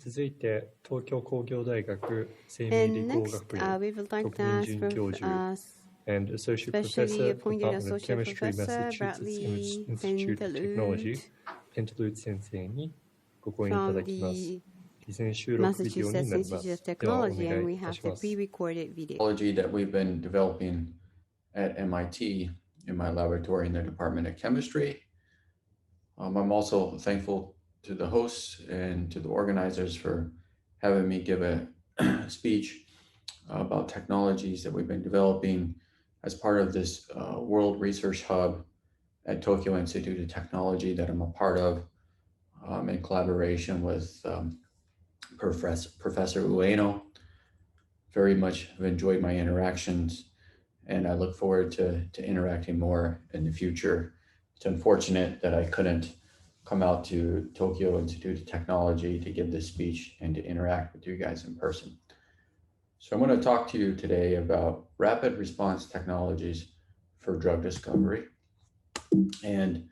続いて、東京工業大学生命 And 理工 next, 学院 we would like 特 to 任 ask 准教授 and Associate specially Professor, appointed Department of Associate Chemistry, Professor Massachusetts Bradley Institute of Technology, Pentalute ペンタルーツ先生にご講演いた from だきます。 the 事前収録ビデオに Massachusetts なりま Institute of す。ではお Technology, 願 and い we いた have し the ます。 pre-recorded video. Technology that we've been developing at MIT in my laboratory in the Department of Chemistry. I'm also thankful to the hosts and to the organizers for having me give a speech about technologies that we've been developing as part of this World Research Hub at Tokyo Institute of Technology that I'm a part of in collaboration with Professor Ueno. Very much have enjoyed my interactions, and I look forward to interacting more in the future. It's unfortunate that I couldn't come out to Tokyo Institute of Technology to give this speech and to interact with you guys in person. So I'm going to talk to you today about rapid response technologies for drug discovery. And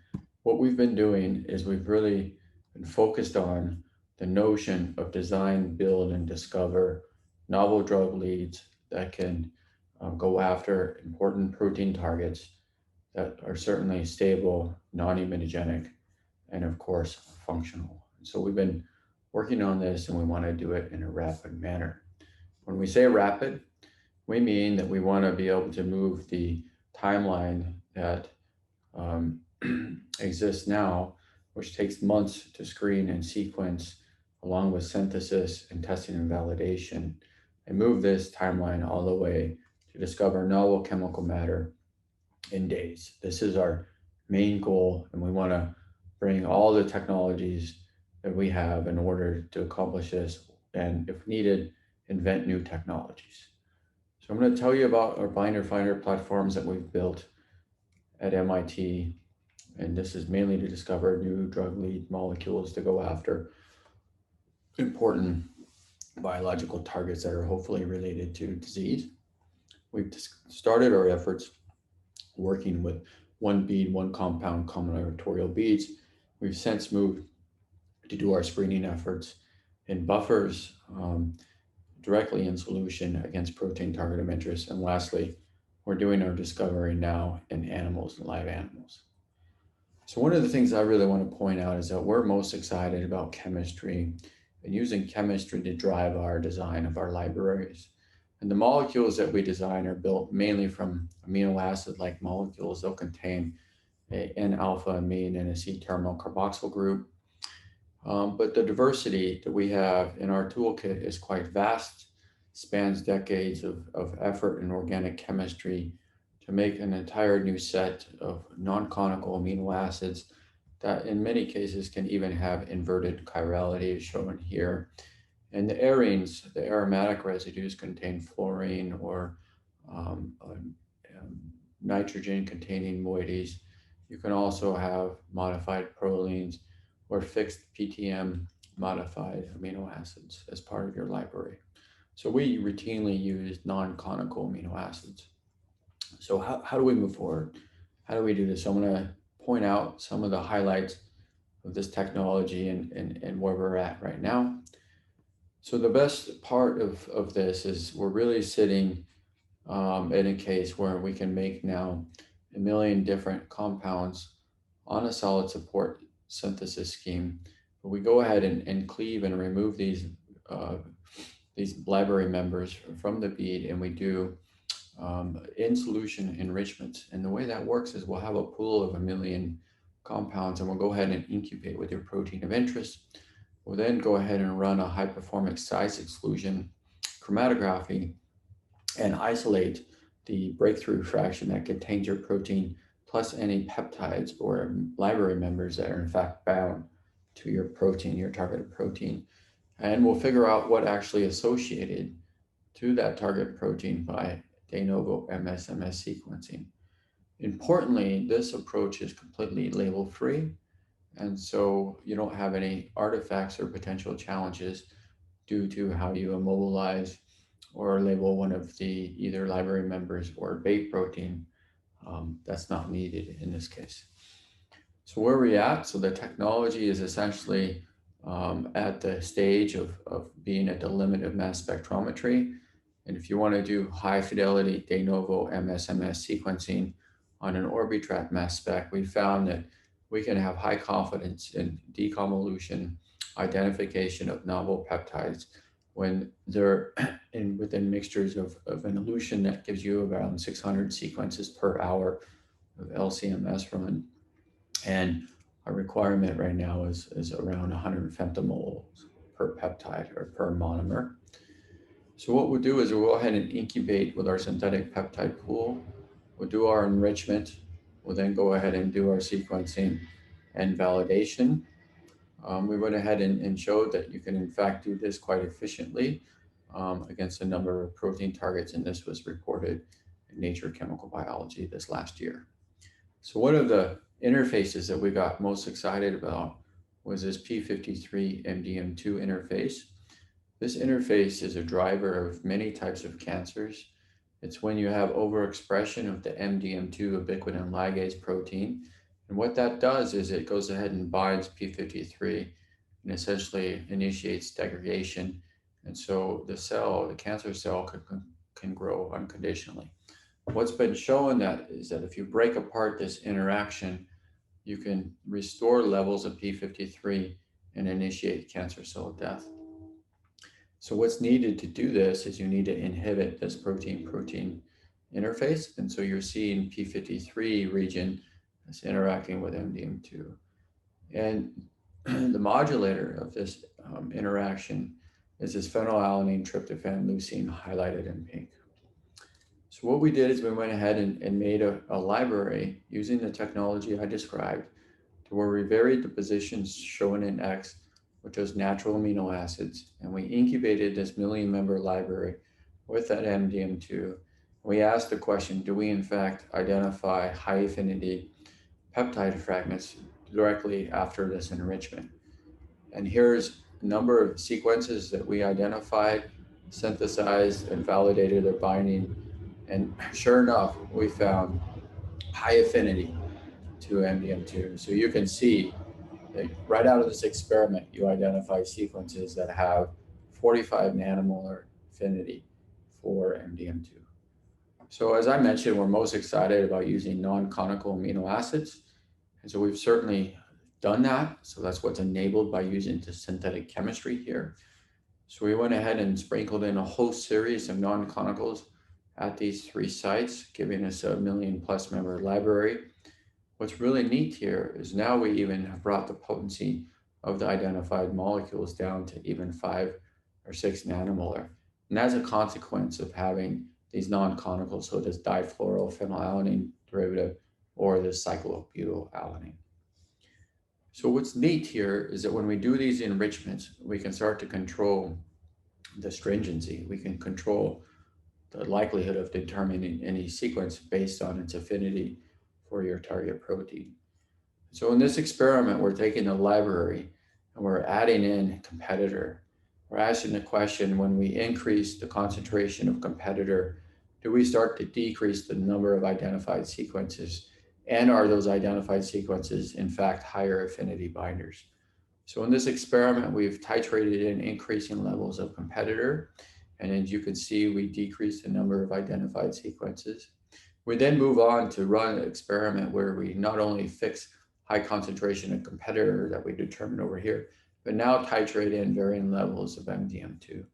what we've been doing is we've really been focused on the notion of design, build, and discover novel drug leads that can go after important protein targets that are certainly stable, non-immunogenic, and of course, functional. So we've been working on this and we want to do it in a rapid manner. When we say rapid, we mean that we want to be able to move the timeline that exists now, which takes months to screen and sequence, along with synthesis and testing and validation, and move this timeline all the way to discover novel chemical matter in days. This is our main goal, and we want to bring all the technologies that we have in order to accomplish this, and if needed, invent new technologies. So I'm going to tell you about our binder finder platforms that we've built at MIT, and this is mainly to discover new drug lead molecules to go after important biological targets that are hopefully related to disease. We've started our efforts working with one bead, one compound combinatorial beads. We've since moved to do our screening efforts in buffers, directly in solution against protein target of interest. And lastly, we're doing our discovery now in animals, live animals. So one of the things I really want to point out is that we're most excited about chemistry and using chemistry to drive our design of our libraries. And the molecules that we design are built mainly from amino acid-like molecules. They'll contain a N-alpha amine and a C-terminal carboxyl group. But the diversity that we have in our toolkit is quite vast, spans decades of effort in organic chemistry to make an entire new set of non-conical amino acids that in many cases can even have inverted chirality as shown here. And the arenes, the aromatic residues, contain fluorine or nitrogen containing moieties. You can also have modified prolines or fixed PTM modified amino acids as part of your library. So we routinely use non-conical amino acids. So how do we move forward? How do we do this? So I'm going to point out some of the highlights of this technology and where we're at right now. So the best part of this is we're really sitting in a case where we can make now 1 million different compounds on a solid support synthesis scheme. But we go ahead and cleave and remove these library members from the bead, and we do in solution enrichments. And the way that works is we'll have a pool of 1 million compounds, and we'll go ahead and incubate with your protein of interest. We'll then go ahead and run a high performance size exclusion chromatography and isolate the breakthrough fraction that contains your protein plus any peptides or library members that are in fact bound to your protein, your targeted protein. And we'll figure out what actually associated to that target protein by de novo MS/MS sequencing. Importantly, this approach is completely label-free, and so you don't have any artifacts or potential challenges due to how you immobilize or label one of the either library members or bait protein. That's not needed in this case. So where are we at? So the technology is essentially at the stage of being at the limit of mass spectrometry. And if you want to do high fidelity de novo MSMS sequencing on an Orbitrap mass spec, we found that we can have high confidence in deconvolution identification of novel peptides when they're within mixtures of an elution that gives you around 600 sequences per hour of LCMS run. And our requirement right now is around 100 femtomoles per peptide or per monomer. So what we'll do is we'll go ahead and incubate with our synthetic peptide pool. We'll do our enrichment. We'll then go ahead and do our sequencing and validation. We went ahead and showed that you can in fact do this quite efficiently against a number of protein targets, and this was reported in Nature Chemical Biology this last year. So one of the interfaces that we got most excited about was this P53 MDM2 interface. This interface is a driver of many types of cancers. It's when you have overexpression of the MDM2 ubiquitin ligase protein. And what that does is it goes ahead and binds P53 and essentially initiates degradation. And so the cancer cell can grow unconditionally. What's been shown is that if you break apart this interaction, you can restore levels of P53 and initiate cancer cell death. So what's needed to do this is you need to inhibit this protein-protein interface. And so you're seeing P53 region that's interacting with MDM2. And the modulator of this interaction is this phenylalanine tryptophan leucine highlighted in pink. So what we did is we went ahead and made a library using the technology I described to where we varied the positions shown in X, which was natural amino acids, and we incubated this million-member library with that MDM2. We asked the question, do we in fact identify high-affinity peptide fragments directly after this enrichment? And here's a number of sequences that we identified, synthesized, and validated their binding. And sure enough, we found high affinity to MDM2. So you can see that right out of this experiment, you identify sequences that have 45 nanomolar affinity for MDM2. So as I mentioned, we're most excited about using non-conical amino acids. And so we've certainly done that. So that's what's enabled by using the synthetic chemistry here. So we went ahead and sprinkled in a whole series of non-conicals at these 3 sites, giving us a million-plus member library. What's really neat here is now we even have brought the potency of the identified molecules down to even 5 or 6 nanomolar. And that's a consequence of having these non-conicals, so this difluorophenylalanine derivative or this cyclobutylalanine. So what's neat here is that when we do these enrichments, we can start to control the stringency. We can control the likelihood of determining any sequence based on its affinity for your target protein. So in this experiment, we're taking the library and we're adding in competitor. We're asking the question, when we increase the concentration of competitor, do we start to decrease the number of identified sequences? And are those identified sequences, in fact, higher affinity binders? So in this experiment, we've titrated in increasing levels of competitor. And as you can see, we decrease the number of identified sequences. We then move on to run an experiment where we not only fix high concentration of competitor that we determined over here, but now titrate in varying levels of MDM2.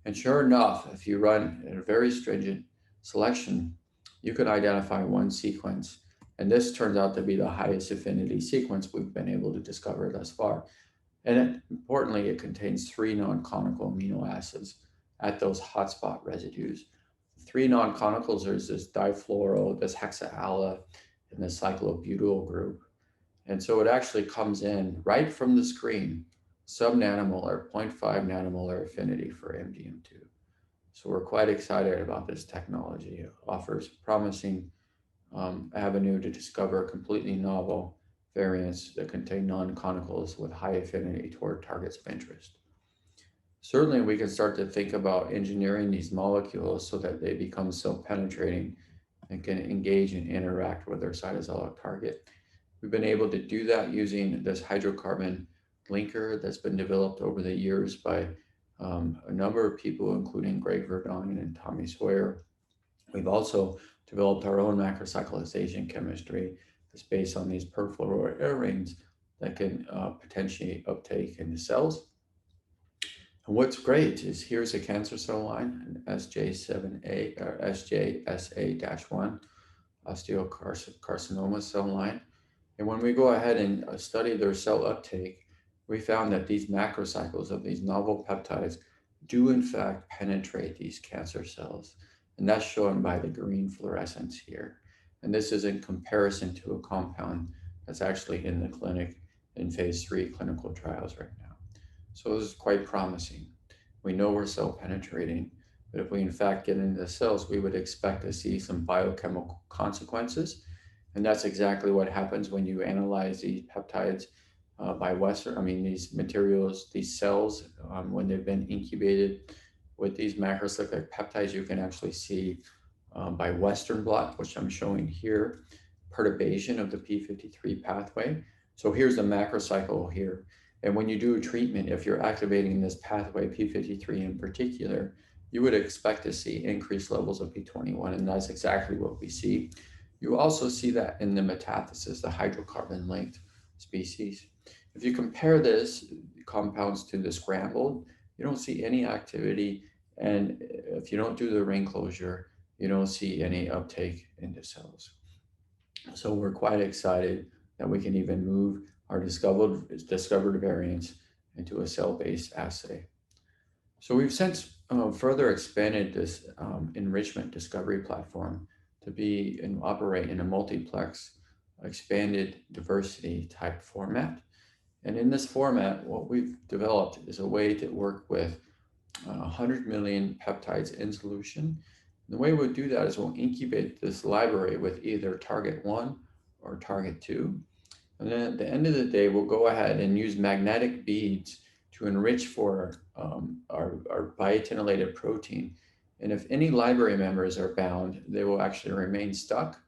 And sure enough, if you run a very stringent selection, you can identify one sequence. And this turns out to be the highest affinity sequence we've been able to discover thus far. And importantly, it contains 3 non-conical amino acids at those hotspot residues. 3 non-conicals are this difluoro, this hexaala, and this cyclobutyl group. And so it actually comes in right from the screen, sub-nanomolar, 0.5 nanomolar affinity for MDM2. So we're quite excited about this technology. It offers promising avenue to discover completely novel variants that contain non-conicals with high affinity toward targets of interest. Certainly, we can start to think about engineering these molecules so that they become cell-penetrating and can engage and interact with their cytosolic target. We've been able to do that using this hydrocarbon linker that's been developed over the years by a number of people, including Greg Verdine and Tommy Sawyer. We've also developed our own macrocyclization chemistry that's based on these perfluoroarenes that can potentiate uptake into cells. And what's great is here's a cancer cell line, an SJ7A or SJSA-1 osteocarcinoma cell line. And when we go ahead and study their cell uptake, we found that these macrocycles of these novel peptides do in fact penetrate these cancer cells. And that's shown by the green fluorescence here. And this is in comparison to a compound that's actually in the clinic in phase 3 clinical trials right now. So this is quite promising. We know we're cell penetrating, but if we in fact get into the cells, we would expect to see some biochemical consequences. And that's exactly what happens when you analyze these peptides these materials, these cells, when they've been incubated with these macrocyclic peptides. You can actually see by Western blot, which I'm showing here, perturbation of the p53 pathway. So here's the macrocycle here. And when you do a treatment, if you're activating this pathway, p53 in particular, you would expect to see increased levels of p21, and that's exactly what we see. You also see that in the metathesis, the hydrocarbon-linked species. If you compare this compounds to the scrambled, you don't see any activity, and if you don't do the ring closure, you don't see any uptake into cells. So we're quite excited that we can even move our discovered variants into a cell-based assay. So we've since further expanded this enrichment discovery platform to be and operate in a multiplex expanded diversity type format. And in this format, what we've developed is a way to work with 100 million peptides in solution. And the way we'll do that is we'll incubate this library with either target 1 or target 2. And then at the end of the day, we'll go ahead and use magnetic beads to enrich for our biotinylated protein. And if any library members are bound, they will actually remain stuck.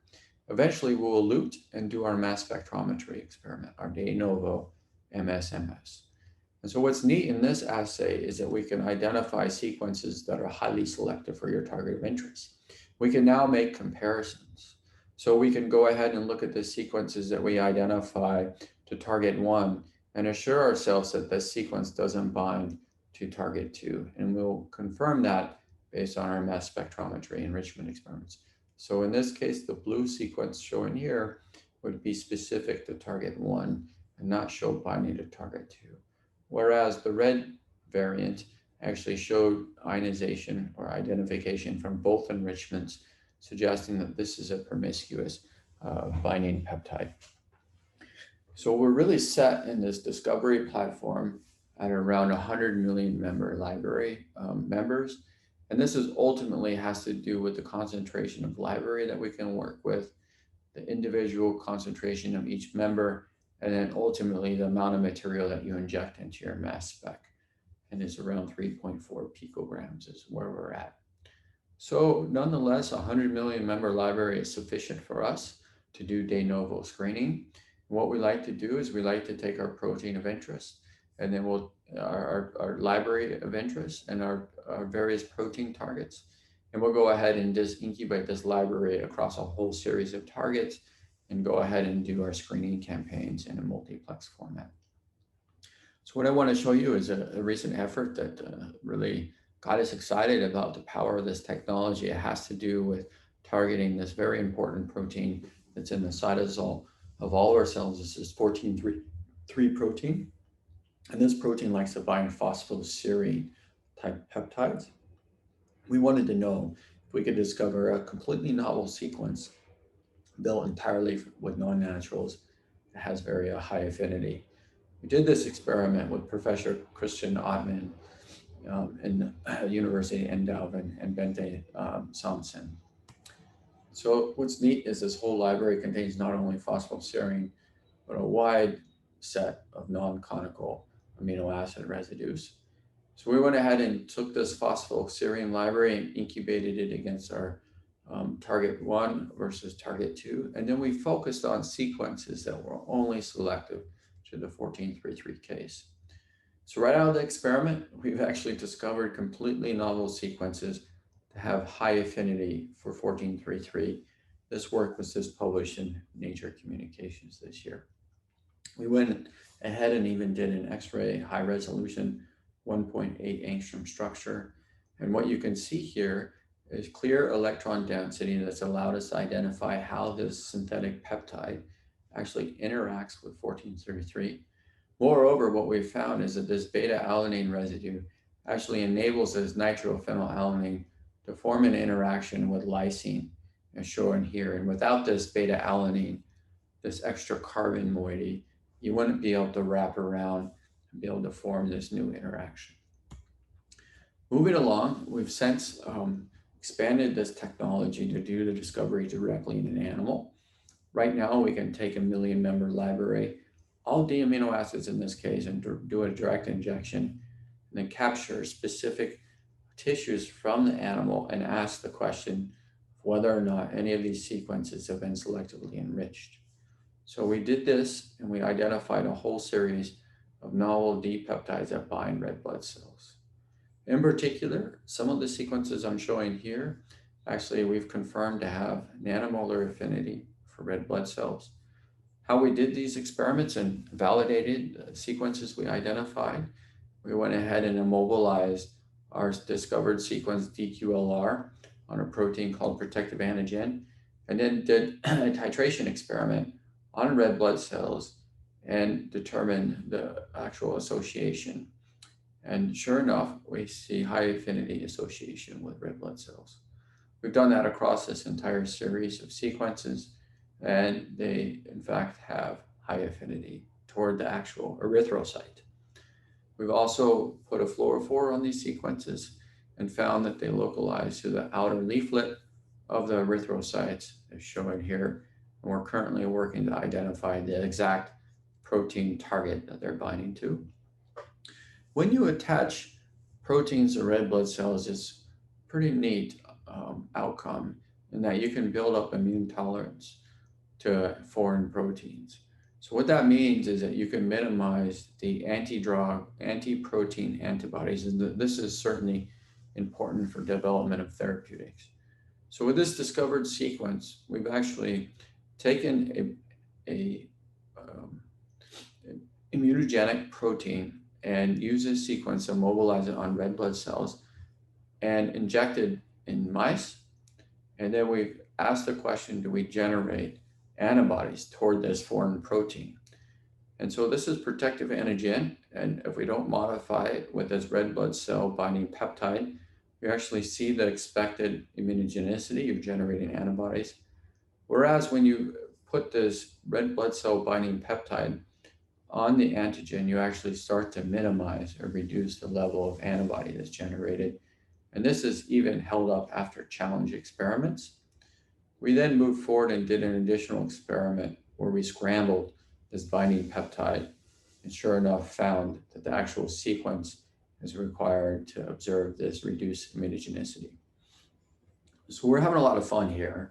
Eventually, we will elute and do our mass spectrometry experiment, our de novo MSMS. And so what's neat in this assay is that we can identify sequences that are highly selective for your target of interest. We can now make comparisons. So we can go ahead and look at the sequences that we identify to target 1 and assure ourselves that this sequence doesn't bind to target 2. And we'll confirm that based on our mass spectrometry enrichment experiments. So in this case, the blue sequence shown here would be specific to target 1 and not show binding to target 2. Whereas the red variant actually showed ionization or identification from both enrichments, suggesting that this is a promiscuous binding peptide. So we're really set in this discovery platform at around 100 million member library members. And this is ultimately has to do with the concentration of library that we can work with, the individual concentration of each member, and then ultimately the amount of material that you inject into your mass spec. And it's around 3.4 picograms is where we're at. So nonetheless, 100 million member library is sufficient for us to do de novo screening. What we like to do is we like to take our protein of interest, and then our library of interest and our various protein targets, and we'll go ahead and just incubate this library across a whole series of targets and go ahead and do our screening campaigns in a multiplex format. So what I want to show you is a recent effort that really got us excited about the power of this technology. It has to do with targeting this very important protein that's in the cytosol of all our cells. This is 14-3 protein. And this protein likes to bind phosphoserine type peptides. We wanted to know if we could discover a completely novel sequence built entirely with non-naturals that has very high affinity. We did this experiment with Professor Christian Ottman in University Eindhoven and Bente Samson. So what's neat is this whole library contains not only phosphoserine, but a wide set of non-conical amino acid residues. So we went ahead and took this phosphoserine library and incubated it against our target 1 versus target 2. And then we focused on sequences that were only selective to the 1433 case. So right out of the experiment, we've actually discovered completely novel sequences that have high affinity for 1433. This work was just published in Nature Communications this year. We went ahead and even did an X-ray high resolution 1.8 angstrom structure. And what you can see here is clear electron density that's allowed us to identify how this synthetic peptide actually interacts with 1433. Moreover, what we've found is that this beta-alanine residue actually enables this nitrophenylalanine to form an interaction with lysine, as shown here. And without this beta-alanine, this extra carbon moiety, you wouldn't be able to wrap around and be able to form this new interaction. Moving along, we've since expanded this technology to do the discovery directly in an animal. Right now, we can take a 1 million member library, all D amino acids in this case, and do a direct injection, and then capture specific tissues from the animal and ask the question whether or not any of these sequences have been selectively enriched. So we did this, and we identified a whole series of novel D peptides that bind red blood cells. In particular, some of the sequences I'm showing here, actually we've confirmed to have nanomolar affinity for red blood cells. How we did these experiments and validated the sequences we identified, we went ahead and immobilized our discovered sequence DQLR on a protein called protective antigen, and then did a titration experiment on red blood cells and determined the actual association. And sure enough, we see high affinity association with red blood cells. We've done that across this entire series of sequences, and they in fact have high affinity toward the actual erythrocyte. We've also put a fluorophore on these sequences and found that they localize to the outer leaflet of the erythrocytes, as shown here. And we're currently working to identify the exact protein target that they're binding to. When you attach proteins to red blood cells, it's a pretty neat outcome in that you can build up immune tolerance to foreign proteins. So what that means is that you can minimize the anti-drug, anti-protein antibodies, and this is certainly important for development of therapeutics. So with this discovered sequence, we've actually taken an immunogenic protein and used this sequence to mobilize it on red blood cells and injected in mice. And then we've asked the question, do we generate antibodies toward this foreign protein? And so this is protective antigen, and if we don't modify it with this red blood cell binding peptide, we actually see the expected immunogenicity of generating antibodies. Whereas when you put this red blood cell binding peptide on the antigen, you actually start to minimize or reduce the level of antibody that's generated. And this is even held up after challenge experiments. We then moved forward and did an additional experiment where we scrambled this binding peptide, and sure enough found that the actual sequence is required to observe this reduced immunogenicity. So we're having a lot of fun here,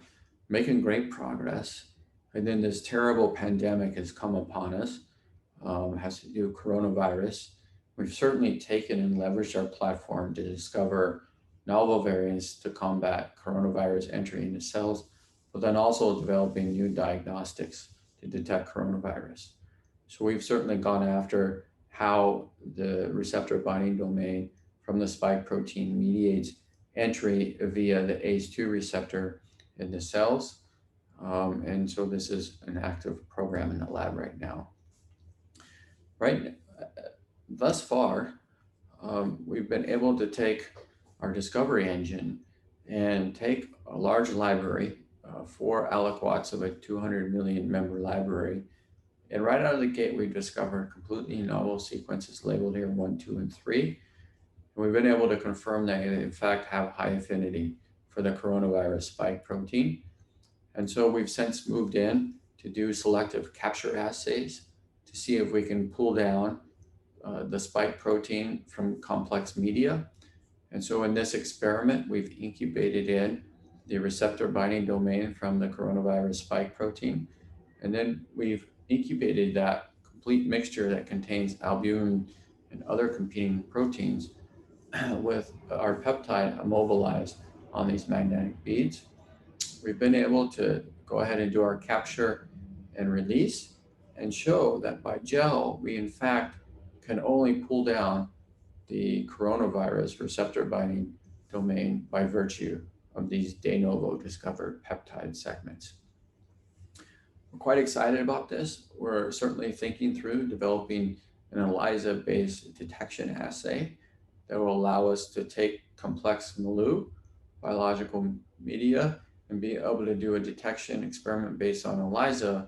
making great progress. And then this terrible pandemic has come upon us, has to do with coronavirus. We've certainly taken and leveraged our platform to discover novel variants to combat coronavirus entry into cells, but then also developing new diagnostics to detect coronavirus. So we've certainly gone after how the receptor binding domain from the spike protein mediates entry via the ACE2 receptor in the cells. And so this is an active program in the lab right now. Thus far, we've been able to take our discovery engine and take a large library, 4 aliquots of a 200 million member library. And right out of the gate, we've discovered completely novel sequences labeled here 1, 2, and 3. And we've been able to confirm that they in fact have high affinity for the coronavirus spike protein. And so we've since moved in to do selective capture assays to see if we can pull down the spike protein from complex media. And so in this experiment, we've incubated in the receptor binding domain from the coronavirus spike protein. And then we've incubated that complete mixture that contains albumin and other competing proteins with our peptide immobilized on these magnetic beads. We've been able to go ahead and do our capture and release and show that by gel, we in fact can only pull down the coronavirus receptor binding domain by virtue of these de novo discovered peptide segments. We're quite excited about this. We're certainly thinking through developing an ELISA-based detection assay that will allow us to take complex milieu, biological media, and be able to do a detection experiment based on ELISA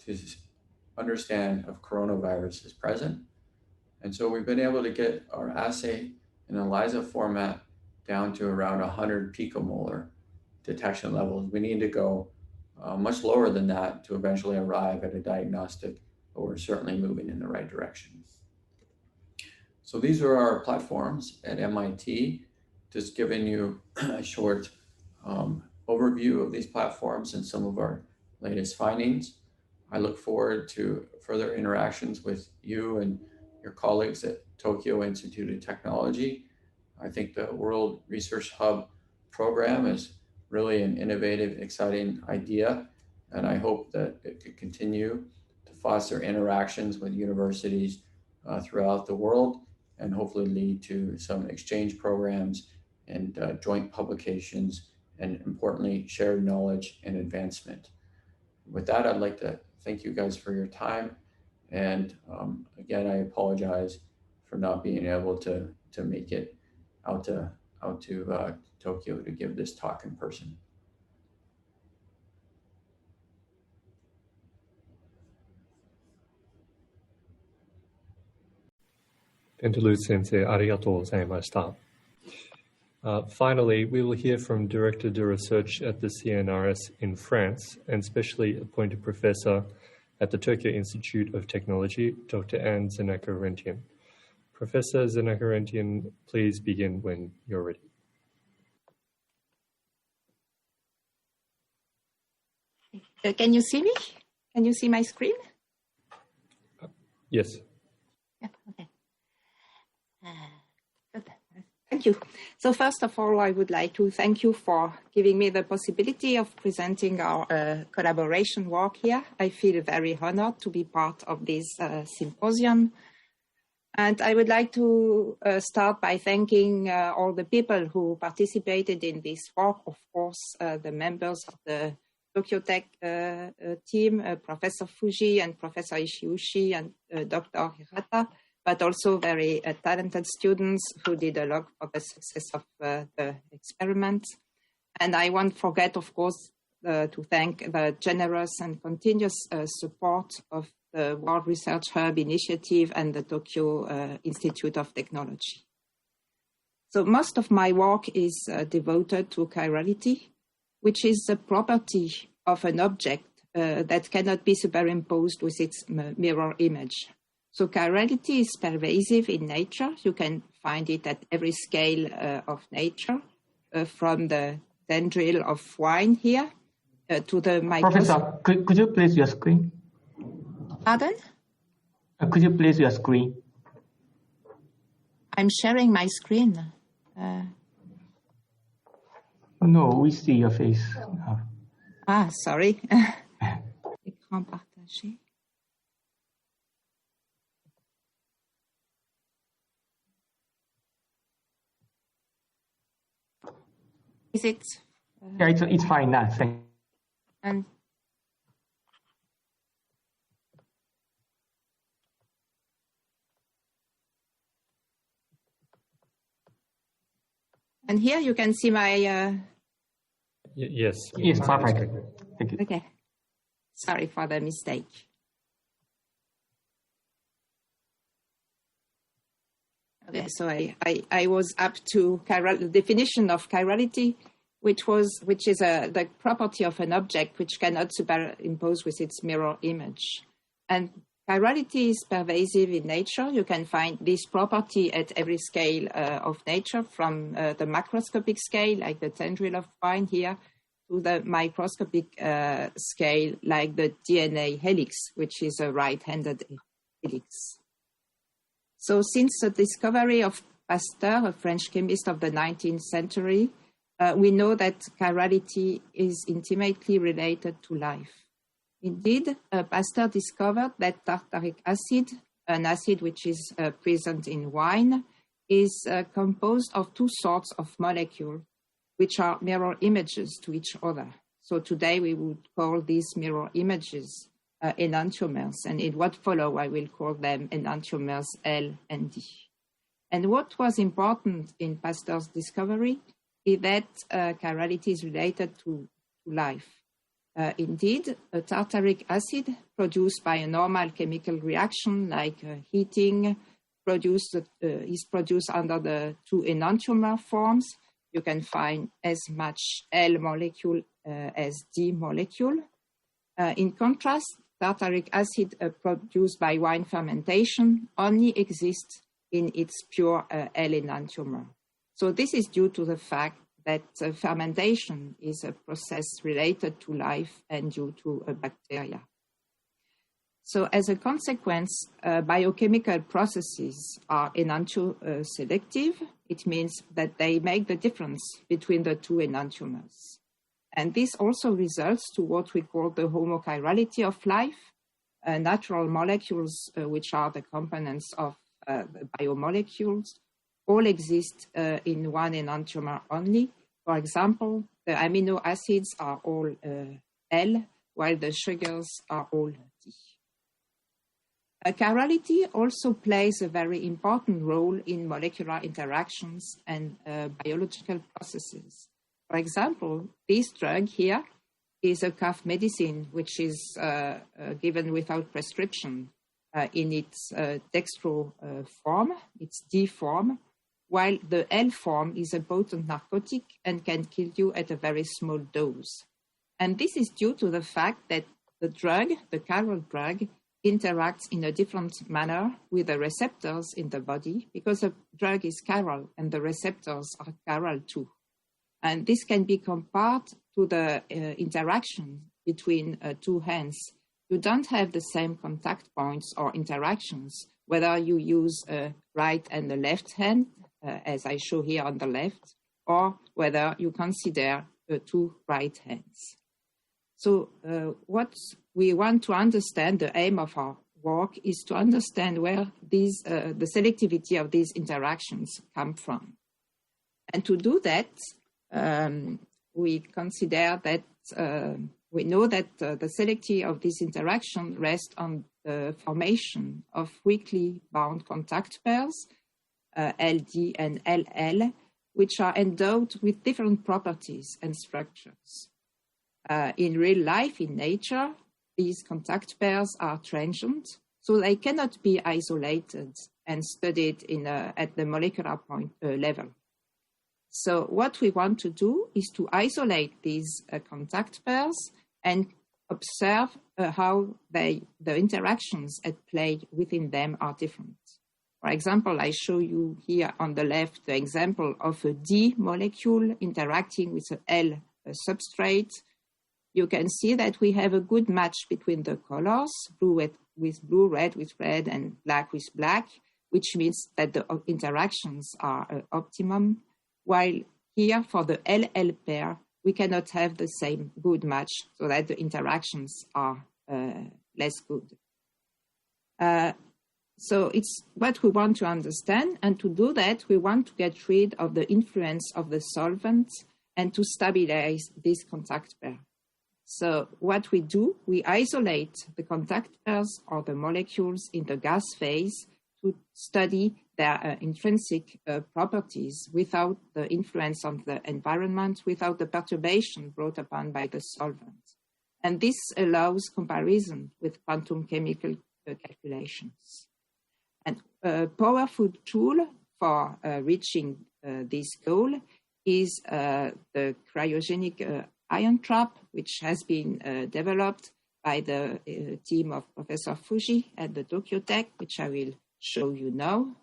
to understand if coronavirus is present. And so we've been able to get our assay in ELISA format down to around 100 picomolar detection levels. We need to go much lower than that to eventually arrive at a diagnostic, but we're certainly moving in the right direction. So these are our platforms at MIT, just giving you a short overview of these platforms and some of our latest findings. I look forward to further interactions with you and your colleagues at Tokyo Institute of Technology. I think the World Research Hub program is really an innovative, exciting idea, and I hope that it could continue to foster interactions with universities throughout the world and hopefully lead to some exchange programs and joint publications and, importantly, shared knowledge and advancement. With that, I'd like to thank you guys for your time. And again, I apologize for not being able to make it out to Tokyo to give this talk in person. ペントルーツ先生、ありがとうございました。Finally, we will hear from Director de Research at the CNRS in France and specially appointed professor at the Tokyo Institute of Technology, Dr. Anne Zeneka-Rentian. Professor Zeneka-Rentian, please begin when you're ready. Can you see me? Can you see my screen? Yes. Yeah, okay. Good. Thank you. So first of all, I would like to thank you for giving me the possibility of presenting our collaboration work here. I feel very honored to be part of this symposium. And I would like to start by thanking all the people who participated in this work. Of course, the members of the Tokyo Tech team, Professor Fuji and Professor Ishiushi and Dr. Hirata, but also very talented students who did a lot for the success of the experiment. And I won't forget, of course, to thank the generous and continuous support of the World Research Hub initiative and the Tokyo Institute of Technology. So most of my work is devoted to chirality, which is the property of an object that cannot be superimposed with its mirror image. So chirality is pervasive in nature. You can find it at every scale of nature, from the tendril of wine here to the microscope. Professor, could you place your screen? Pardon? Could you place your screen? I'm sharing my screen. No, we see your face now. Ah, sorry. Écran partagé. Is it? Yeah, it's fine now. Thank you. And here you can see my... Yes. Yes, perfect. Thank you. Okay. Sorry for the mistake. Okay, so I was up to the definition of chirality, which is the property of an object which cannot superimpose with its mirror image. And chirality is pervasive in nature. You can find this property at every scale of nature, from the macroscopic scale, like the tendril of wine here, to the microscopic scale, like the DNA helix, which is a right-handed helix. So since the discovery of Pasteur, a French chemist of the 19th century, we know that chirality is intimately related to life. Indeed, Pasteur discovered that tartaric acid, an acid which is present in wine, is composed of two sorts of molecules which are mirror images to each other. So today we would call these mirror images enantiomers, and in what follow I will call them enantiomers L and D. And what was important in Pasteur's discovery is that chirality is related to life. Indeed, a tartaric acid produced by a normal chemical reaction like heating is produced under the two enantiomer forms. You can find as much L molecule as D molecule. In contrast, tartaric acid produced by wine fermentation only exists in its pure L enantiomer. So this is due to the fact that fermentation is a process related to life and due to bacteria. So as a consequence, biochemical processes are enantioselective. It means that they make the difference between the two enantiomers. And this also results to what we call the homochirality of life. Natural molecules, which are the components of the biomolecules, all exist in one enantiomer only. For example, the amino acids are all L, while the sugars are all D. Chirality also plays a very important role in molecular interactions and biological processes. For example, this drug here is a cough medicine which is given without prescription in its dextro form, its D form, while the L form is a potent narcotic and can kill you at a very small dose. And this is due to the fact that the drug, the chiral drug, interacts in a different manner with the receptors in the body because the drug is chiral and the receptors are chiral too. And this can be compared to the interaction between two hands. You don't have the same contact points or interactions, whether you use a right and a left hand, as I show here on the left, or whether you consider two right hands. So what we want to understand, the aim of our work is to understand where these, the selectivity of these interactions come from. And to do that, we consider that we know that the selectivity of this interaction rests on the formation of weakly bound contact pairs, LD and LL, which are endowed with different properties and structures. In real life, in nature, these contact pairs are transient, so they cannot be isolated and studied at the molecular point level. So what we want to do is to isolate these contact pairs and observe how the interactions at play within them are different. For example, I show you here on the left the example of a D molecule interacting with an L substrate. You can see that we have a good match between the colors, blue with blue, red with red, and black with black, which means that the interactions are optimum, while here for the LL pair, we cannot have the same good match so that the interactions are less good. So it's what we want to understand, and to do that, we want to get rid of the influence of the solvent and to stabilize this contact pair. So what we do, we isolate the contact pairs or the molecules in the gas phase to study their intrinsic properties without the influence of the environment, without the perturbation brought upon by the solvent. And this allows comparison with quantum chemical calculations. And a powerful tool for reaching this goal is the cryogenic ion trap, which has been developed by the team of Professor Fuji at the Tokyo Tech, which I will show you now.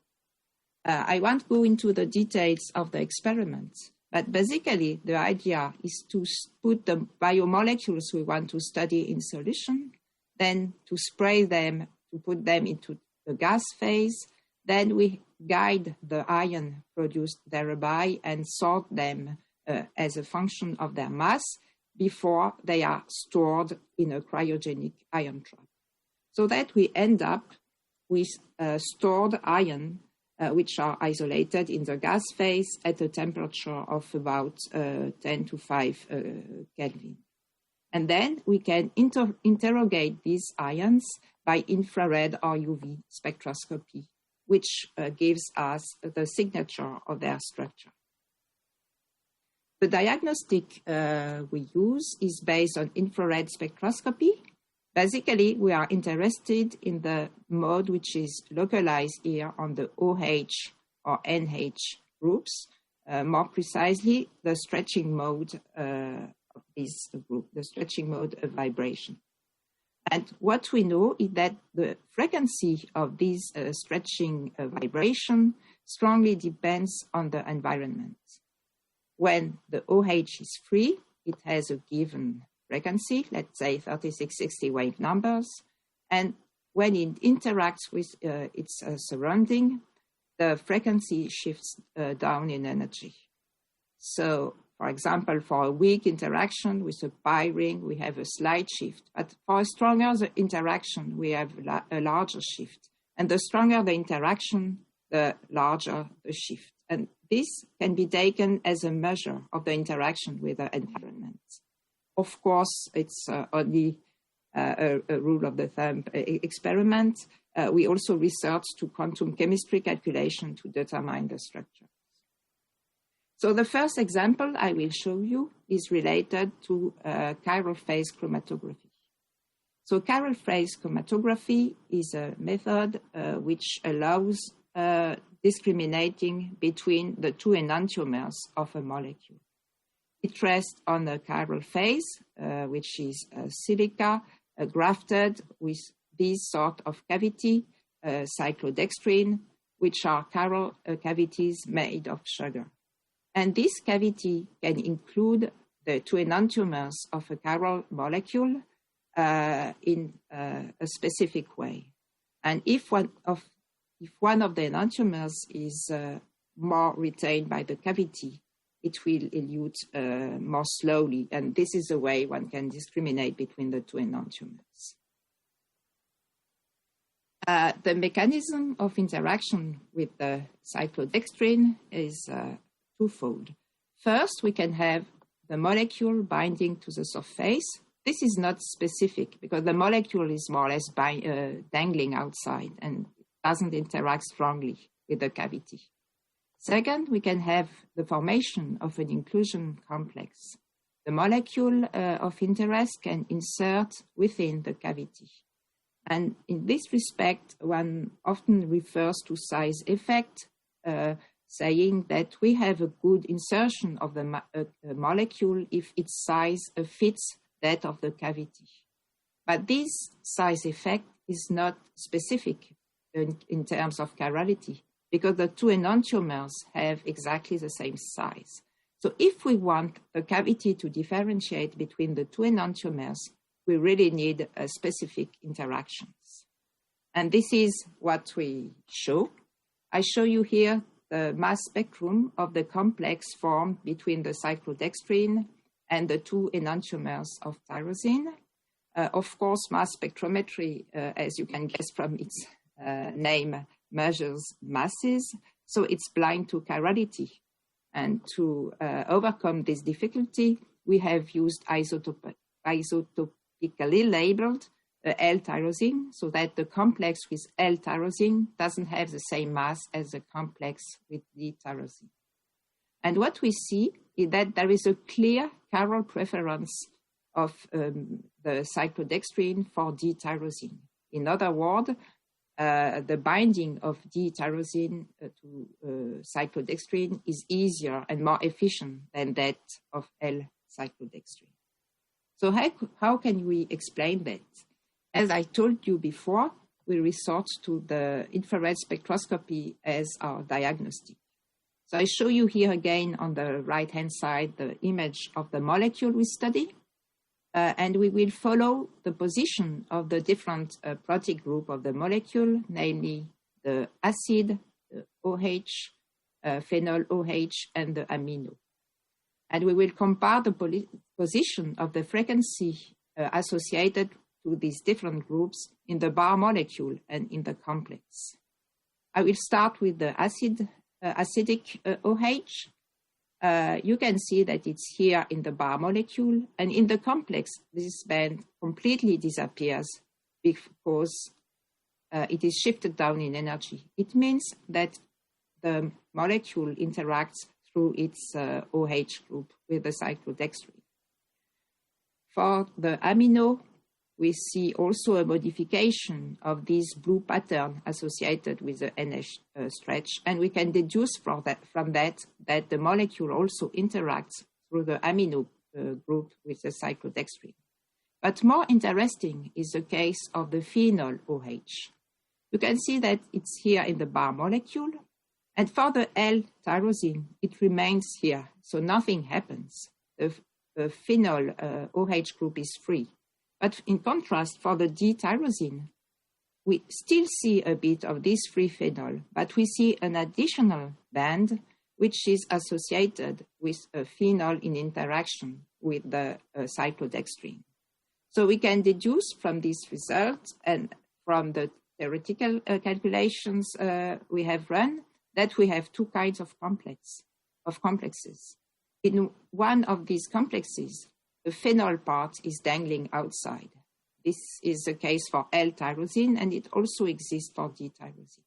I won't go into the details of the experiment, but basically the idea is to put the biomolecules we want to study in solution, then to spray them, to put them into the gas phase. Then we guide the ion produced thereby and sort them as a function of their mass before they are stored in a cryogenic ion trap. So that we end up with stored ion which are isolated in the gas phase at a temperature of about 10 to 5 Kelvin. And then we can interrogate these ions by infrared or UV spectroscopy, which gives us the signature of their structure. The diagnostic we use is based on infrared spectroscopy. Basically, we are interested in the mode which is localized here on the OH or NH groups, more precisely the stretching mode of this group, the stretching mode of vibration. And what we know is that the frequency of this stretching vibration strongly depends on the environment. When the OH is free, it has a given frequency, let's say 3660 wave numbers, and when it interacts with its surrounding, the frequency shifts down in energy. So, for example, for a weak interaction with a pi ring, we have a slight shift, but for a stronger interaction, we have a larger shift. And the stronger the interaction, the larger the shift. And this can be taken as a measure of the interaction with the environment. Of course, it's only a rule of the thumb experiment. We also resort to quantum chemistry calculation to determine the structure. So the first example I will show you is related to chiral phase chromatography. So chiral phase chromatography is a method which allows discriminating between the two enantiomers of a molecule. It rests on a chiral phase, which is silica grafted with this sort of cavity, cyclodextrin, which are chiral cavities made of sugar. And this cavity can include the two enantiomers of a chiral molecule in a specific way. And if one of the enantiomers is more retained by the cavity, it will elute more slowly. And this is a way one can discriminate between the two enantiomers. The mechanism of interaction with the cyclodextrin is twofold. First, we can have the molecule binding to the surface. This is not specific because the molecule is more or less dangling outside and doesn't interact strongly with the cavity. Second, we can have the formation of an inclusion complex. The molecule of interest can insert within the cavity. And in this respect, one often refers to size effect, saying that we have a good insertion of the molecule if its size fits that of the cavity. But this size effect is not specific in terms of chirality, because the two enantiomers have exactly the same size. So if we want the cavity to differentiate between the two enantiomers, we really need specific interactions. And this is what we show. I show you here the mass spectrum of the complex formed between the cyclodextrin and the two enantiomers of tyrosine. Of course, mass spectrometry, as you can guess from its name, measures masses, so it's blind to chirality. And to overcome this difficulty, we have used isotopically labeled L-tyrosine, so that the complex with L-tyrosine doesn't have the same mass as the complex with D-tyrosine. And what we see is that there is a clear chiral preference of the cyclodextrin for D-tyrosine. In other words, the binding of D-tyrosine to cyclodextrin is easier and more efficient than that of L-cyclodextrin. So how can we explain that? As I told you before, we resort to the infrared spectroscopy as our diagnostic. So I show you here again on the right-hand side the image of the molecule we study. and we will follow the position of the different protein group of the molecule, namely the acid, the OH, phenyl OH, and the amino. And we will compare the position of the frequency associated to these different groups in the bar molecule and in the complex. I will start with the acidic OH. You can see that it's here in the bar molecule, and in the complex, this band completely disappears because it is shifted down in energy. It means that the molecule interacts through its OH group with the cyclodextrin. For the amino, we see also a modification of this blue pattern associated with the NH stretch, and we can deduce from that the molecule also interacts through the amino group with the cyclodextrin. But more interesting is the case of the phenyl OH. You can see that it's here in the bar molecule, and for the L-tyrosine, it remains here, so nothing happens. The phenyl OH group is free. But in contrast, for the D-tyrosine, we still see a bit of this free phenyl, but we see an additional band which is associated with a phenyl in interaction with the cyclodextrin. So we can deduce from this result and from the theoretical calculations we have run that we have two kinds of complexes. In one of these complexes, the phenyl part is dangling outside. This is the case for L-tyrosine, and it also exists for D-tyrosine.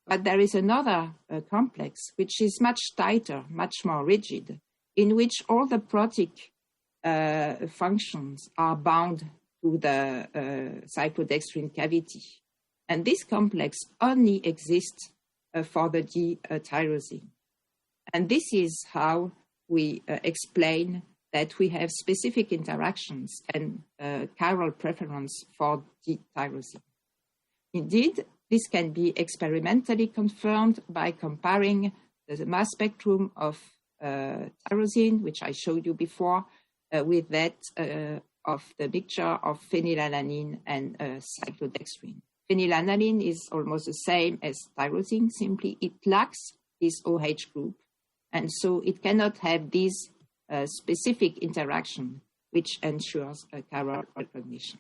But there is another complex, which is much tighter, much more rigid, in which all the protic functions are bound to the cyclodextrin cavity. And this complex only exists for the D-tyrosine. And this is how we explain that we have specific interactions and chiral preference for D-tyrosine. Indeed, this can be experimentally confirmed by comparing the mass spectrum of tyrosine, which I showed you before, with that of the mixture of phenylalanine and cyclodextrin. Phenylalanine is almost the same as tyrosine, simply it lacks this OH group, and so it cannot have this specific interaction which ensures a chiral recognition.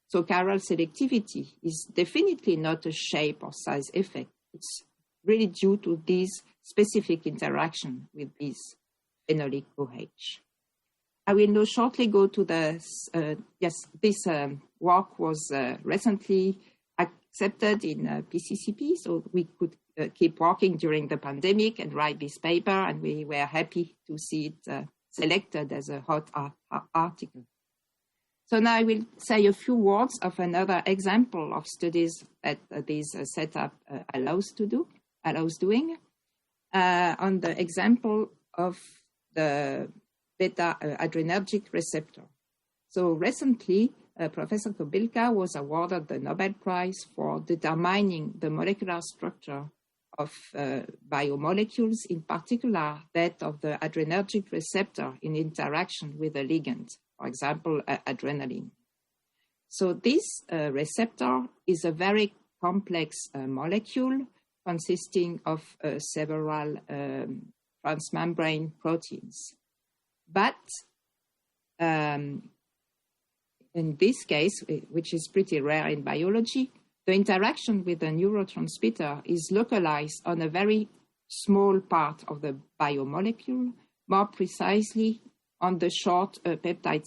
So chiral selectivity is definitely not a shape or size effect. It's really due to this specific interaction with this phenolic OH. I will now shortly go to this work was recently accepted in PCCP, so we could keep working during the pandemic and write this paper, and we were happy to see it selected as a hot article. So now I will say a few words of another example of studies that this setup allows doing, on the example of the beta-adrenergic receptor. So recently, Professor Kobilka was awarded the Nobel Prize for determining the molecular structure of biomolecules, in particular that of the adrenergic receptor in interaction with a ligand, for example, adrenaline. So this receptor is a very complex molecule consisting of several transmembrane proteins. But in this case, which is pretty rare in biology, the interaction with the neurotransmitter is localized on a very small part of the biomolecule, more precisely on the short peptide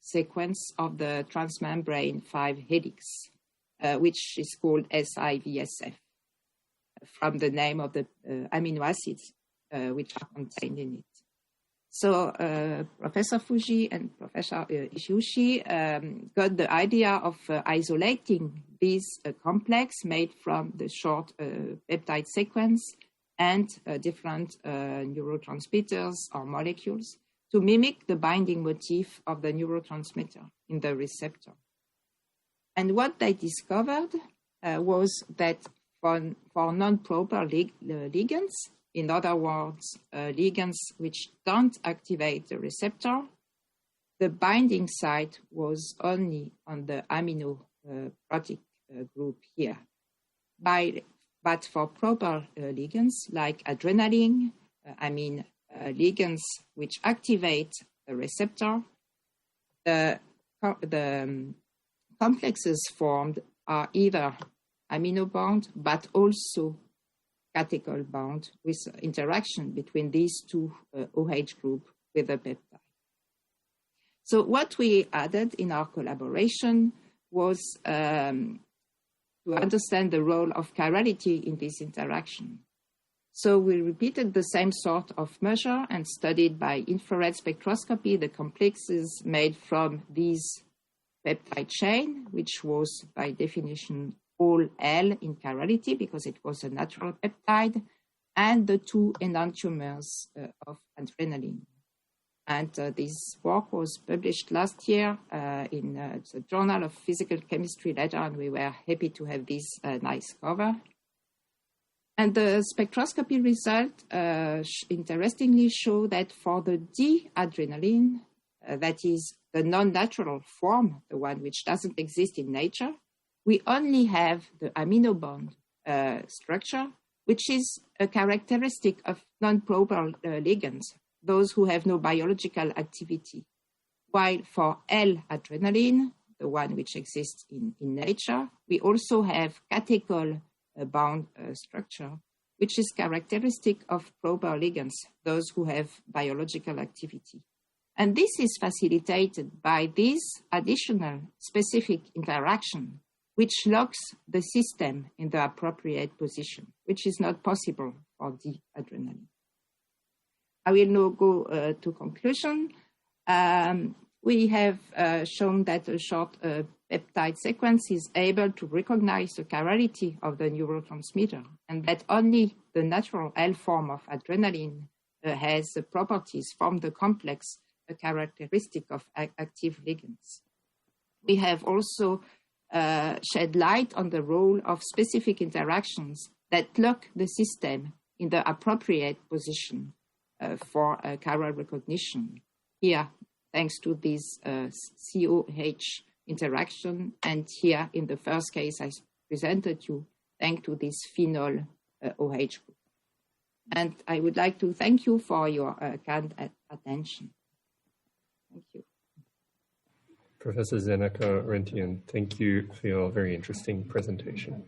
sequence of the transmembrane 5 helix, which is called SIVSF, from the name of the amino acids which are contained in it. So Professor Fuji and Professor Ishiushi got the idea of isolating this complex made from the short peptide sequence and different neurotransmitters or molecules to mimic the binding motif of the neurotransmitter in the receptor. And what they discovered was that for non-proper ligands, in other words, ligands which don't activate the receptor, the binding site was only on the amino protein group here. But for proper ligands like adrenaline, ligands which activate the receptor, the complexes formed are either amino bound, but also catechol bound with interaction between these two OH group with a peptide. So what we added in our collaboration was to understand the role of chirality in this interaction. So we repeated the same sort of measure and studied by infrared spectroscopy the complexes made from these peptide chain, which was by definition all L in chirality because it was a natural peptide, and the two enantiomers of adrenaline. And this work was published last year in the Journal of Physical Chemistry letter, and we were happy to have this nice cover. And the spectroscopy result interestingly show that for the D-adrenaline, that is the non-natural form, the one which doesn't exist in nature, we only have the amino bond structure, which is a characteristic of non-proper ligands, those who have no biological activity. While for L-adrenaline, the one which exists in nature, we also have catechol bound structure, which is characteristic of proper ligands, those who have biological activity. And this is facilitated by this additional specific interaction, which locks the system in the appropriate position, which is not possible for D-adrenaline. I will now go to conclusion. We have shown that a short peptide sequence is able to recognize the chirality of the neurotransmitter, and that only the natural L form of adrenaline has the properties from the complex, a characteristic of active ligands. We have also shed light on the role of specific interactions that lock the system in the appropriate position for chiral recognition. Here, thanks to this COH interaction, and here in the first case I presented you, thanks to this phenol OH group. And I would like to thank you for your kind attention. Thank you. Professor Zeneka Rentian, thank you for your very interesting presentation.